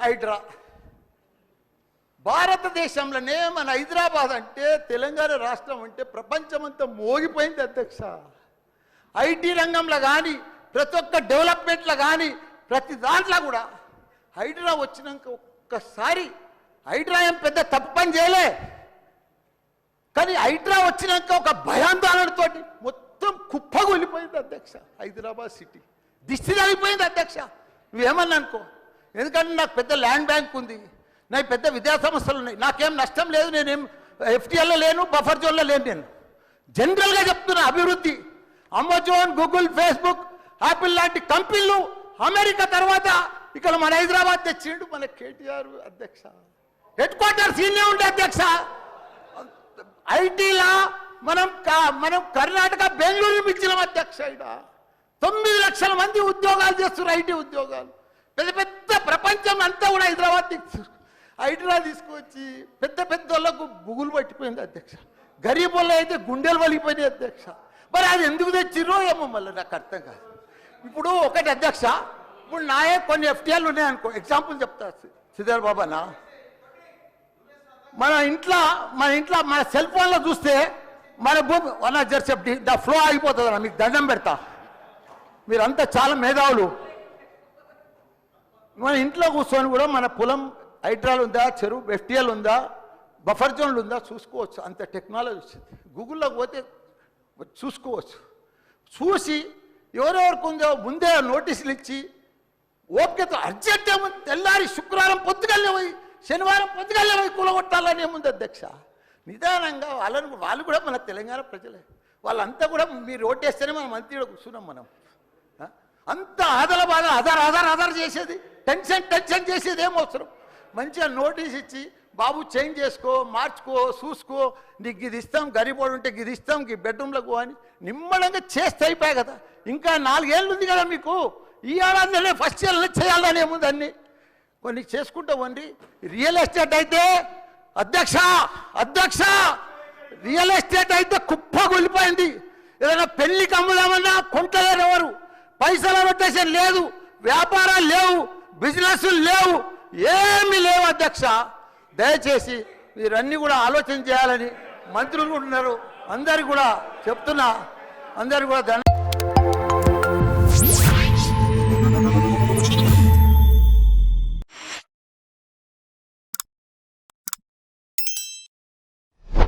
హైడ్రా భారతదేశంలోనే మన హైదరాబాద్ అంటే తెలంగాణ రాష్ట్రం అంటే ప్రపంచమంతా మోగిపోయింది అధ్యక్ష. ఐటీ రంగంలో కానీ ప్రతి ఒక్క డెవలప్మెంట్లో కానీ ప్రతి దాంట్లో కూడా హైడ్రా వచ్చినాక ఒక్కసారి హైడ్రా ఏం పెద్ద తప్పు పని చేయలే, కానీ హైడ్రా వచ్చినాక ఒక భయాందోళనతో మొత్తం కుప్పగొలిపోయింది అధ్యక్ష. హైదరాబాద్ సిటీ దిష్టి తగిలిపోయింది అధ్యక్ష. నువ్వేమన్నా అనుకో, ఎందుకంటే నాకు పెద్ద ల్యాండ్ బ్యాంక్ ఉంది, నాకు పెద్ద విద్యా సంస్థలు ఉన్నాయి, నాకేం నష్టం లేదు, నేనేం ఎఫ్టీఎల్లో లేను, బఫర్ జోన్లో లేను. నేను జనరల్గా చెప్తున్నా, అభివృద్ధి అమెజాన్, గూగుల్, ఫేస్బుక్, యాపిల్ లాంటి కంపెనీలు అమెరికా తర్వాత ఇక్కడ మన హైదరాబాద్ తెచ్చిండు మన కేటీఆర్ అధ్యక్ష. హెడ్ క్వార్టర్స్ ఈయనే ఉండే అధ్యక్ష. ఐటీలా మనం కర్ణాటక బెంగళూరు మించినాం అధ్యక్ష. ఇక్కడ 9 లక్షల మంది ఉద్యోగాలు చేస్తున్నారు, ఐటీ ఉద్యోగాలు. పెద్ద పెద్ద ప్రపంచం అంతా కూడా హైదరాబాద్ హైడ్రా తీసుకొచ్చి పెద్ద పెద్ద వాళ్ళకు బుగులు పట్టిపోయింది అధ్యక్ష. గరీబ్ వాళ్ళు అయితే గుండెలు వలిగిపోయినాయి అధ్యక్ష. మరి అది ఎందుకు తెచ్చిర్రో ఏమో మళ్ళీ నాకు అర్థం కాదు. ఇప్పుడు ఒకటి అధ్యక్ష, ఇప్పుడు నాయే కొన్ని ఎఫ్టీఎల్ ఉన్నాయనుకో, ఎగ్జాంపుల్ చెప్తా శ్రీధర్ బాబానా. మన ఇంట్లో మన సెల్ ఫోన్లో చూస్తే మన భూమి వన్ జర్సెప్టీ దా ఫ్లో ఆగిపోతుంది అన్న. మీకు దండం పెడతా, మీరంతా చాలా మేధావులు. మన ఇంట్లో కూర్చొని కూడా మన పొలం హైడ్రాల్ ఉందా, చెరువు ఎఫ్టీఎల్ ఉందా, బఫర్ జోన్లు ఉందా చూసుకోవచ్చు. అంత టెక్నాలజీ వచ్చింది. గూగుల్లోకి పోతే చూసుకోవచ్చు. చూసి ఎవరెవరికి ఉందో ముందే నోటీసులు ఇచ్చి ఓపికతో అర్జెంట్ ఏముంది, తెల్లారి శుక్రవారం పొద్దుగల్లే పోయి శనివారం పొద్దుగల్లే పోయి కూలగొట్టాలని ఏముంది అధ్యక్ష. నిదానంగా వాళ్ళు కూడా మన తెలంగాణ ప్రజలే, వాళ్ళంతా కూడా మీరు ఓటేస్తేనే మనం మంత్రిలో కూర్చున్నాం. మనం అంత ఆదల బాగా ఆధార్ చేసేది, టెన్షన్ చేసేది ఏం అవసరం. మంచిగా నోటీస్ ఇచ్చి బాబు చేంజ్ చేసుకో, మార్చుకో, చూసుకో, నీకు ఇది ఇస్తాం, గరీబోడు ఉంటే ఇది ఇస్తాం, ఈ బెడ్రూమ్లకు అని నిమ్మడంగా చేస్తే అయిపోయాయి కదా. ఇంకా 4 ఏళ్ళు ఉంది కదా మీకు. ఈ ఏడాదిలోనే ఫస్ట్ ఇయర్లో చేయాలని ఏముంది, అన్ని కొన్ని చేసుకుంటా వండి. రియల్ ఎస్టేట్ అయితే అధ్యక్ష రియల్ ఎస్టేట్ అయితే కుప్పగొలిపోయింది. ఏదైనా పెళ్లికి అమ్ముదామన్నా కొంటలేరు ఎవరు, పైసల రొటేషన్ లేదు, వ్యాపారాలు లేవు, బిజినెస్లు లేవు, ఏమీ లేవు అధ్యక్ష. దయచేసి మీరన్నీ కూడా ఆలోచన చేయాలని మంత్రులు ఉన్నారు, అందరికి కూడా చెప్తున్నా, అందరికి కూడా